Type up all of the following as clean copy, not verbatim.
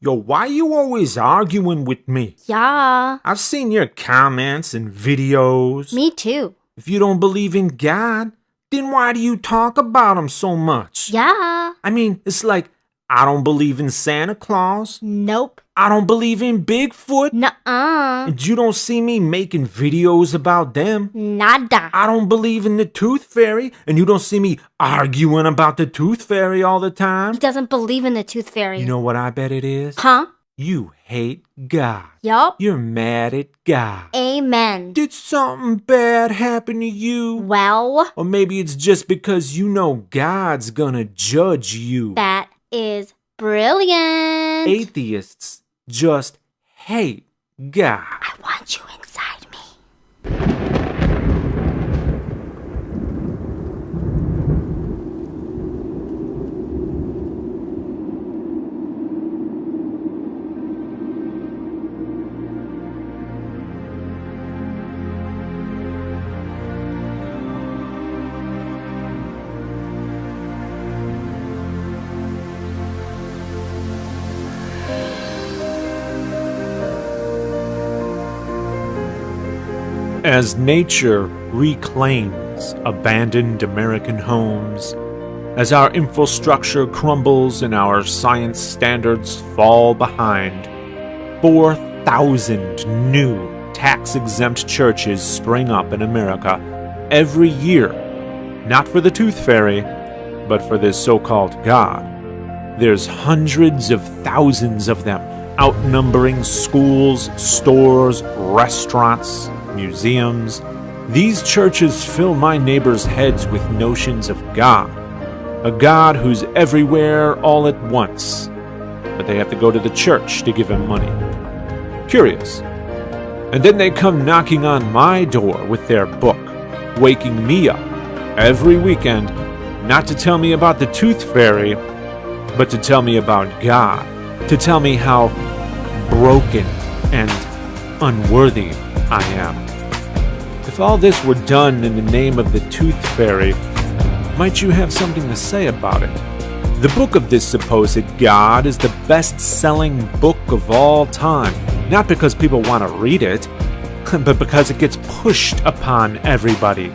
Yo, why you always arguing with me? Yeah, I've seen your comments and videos. me too. If you don't believe in God, then why do you talk about him so much? Yeah. I mean, it's like, I don't believe in Santa Claus. Nope. I don't believe in Bigfoot. Nuh-uh. And you don't see me making videos about them. Nada. I don't believe in the Tooth Fairy, and you don't see me arguing about the Tooth Fairy all the time. He doesn't believe in the Tooth Fairy. You know what I bet it is? Huh? You hate God. Yup. You're mad at God. Amen. Did something bad happen to you? Well, Or maybe it's just because you know God's gonna judge you. that is brilliant. Atheists just hate God. I want you inside me. As nature reclaims abandoned American homes, as our infrastructure crumbles and our science standards fall behind, 4,000 new tax-exempt churches spring up in America every year, not for the Tooth Fairy, but for this so-called God. There's hundreds of thousands of them, outnumbering schools, stores, restaurants, museums. These churches fill my neighbors' heads with notions of God, a God who's everywhere all at once, but they have to go to the church to give him money. Curious. And then they come knocking on my door with their book, waking me up every weekend, not to tell me about the Tooth Fairy, but to tell me about God, to tell me how broken and unworthy I am. If all this were done in the name of the Tooth Fairy, might you have something to say about it? The book of this supposed God is the best-selling book of all time, not because people want to read it, but because it gets pushed upon everybody.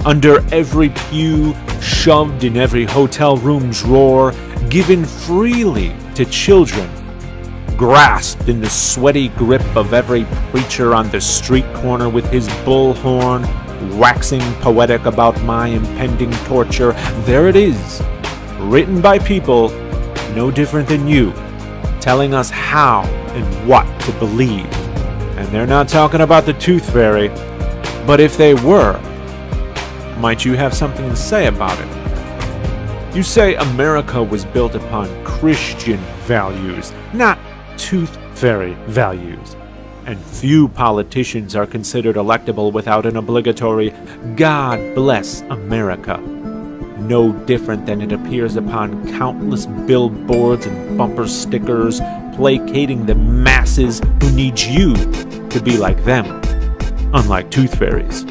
Under every pew, shoved in every hotel room drawer, given freely to children, grasped in the sweaty grip of every preacher on the street corner with his bullhorn, waxing poetic about my impending torture. There it is, written by people no different than you, telling us how and what to believe. And they're not talking about the Tooth Fairy, but if they were, might you have something to say about it? You say America was built upon Christian values, not Tooth Fairy values, and few politicians are considered electable without an obligatory "God bless America," no different than it appears upon countless billboards and bumper stickers placating the masses who need you to be like them, unlike Tooth Fairies.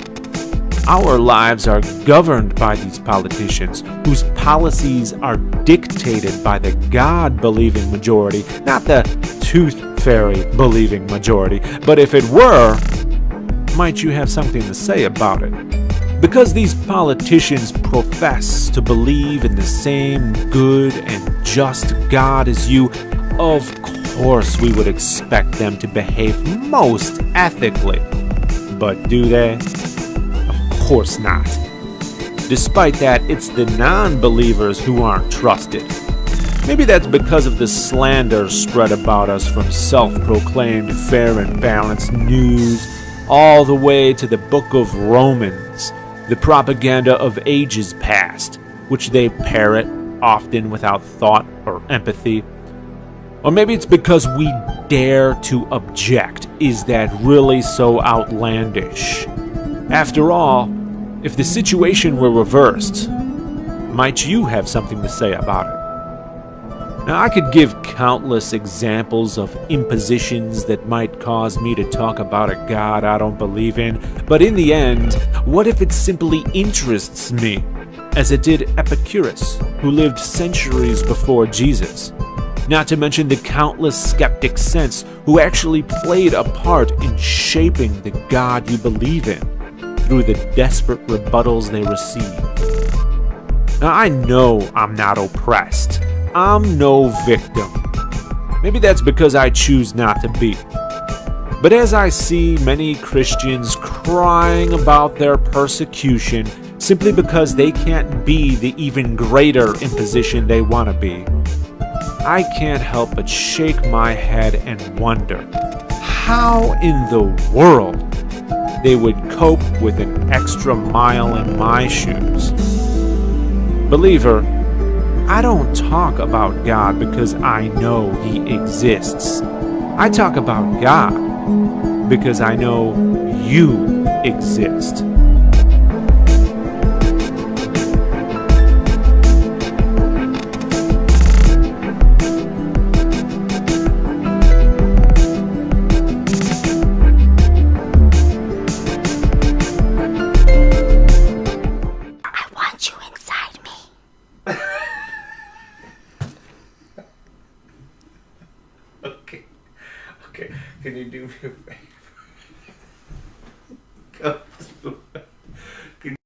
Our lives are governed by these politicians, whose policies are dictated by the God-believing majority, not the Tooth Fairy-believing majority. But if it were, might you have something to say about it? Because these politicians profess to believe in the same good and just God as you, of course we would expect them to behave most ethically. But do they? Of course not. Despite that, it's the non-believers who aren't trusted. Maybe that's because of the slander spread about us from self-proclaimed fair and balanced news all the way to the book of Romans, the propaganda of ages past, which they parrot, often without thought or empathy. Or maybe it's because we dare to object. Is that really so outlandish? After all, if the situation were reversed, might you have something to say about it? Now, I could give countless examples of impositions that might cause me to talk about a God I don't believe in, but in the end, what if it simply interests me, as it did Epicurus, who lived centuries before Jesus? Not to mention the countless skeptic saints who actually played a part in shaping the God you believe in through the desperate rebuttals they received. Now, I know I'm not oppressed. I'm no victim. Maybe that's because I choose not to be. But as I see many Christians crying about their persecution simply because they can't be the even greater imposition they want to be, I can't help but shake my head and wonder how in the world they would cope with an extra mile in my shoes. Believer, I don't talk about God because I know He exists. I talk about God because I know you exist. I want you inside me. Okay, can you do me a favor? Go to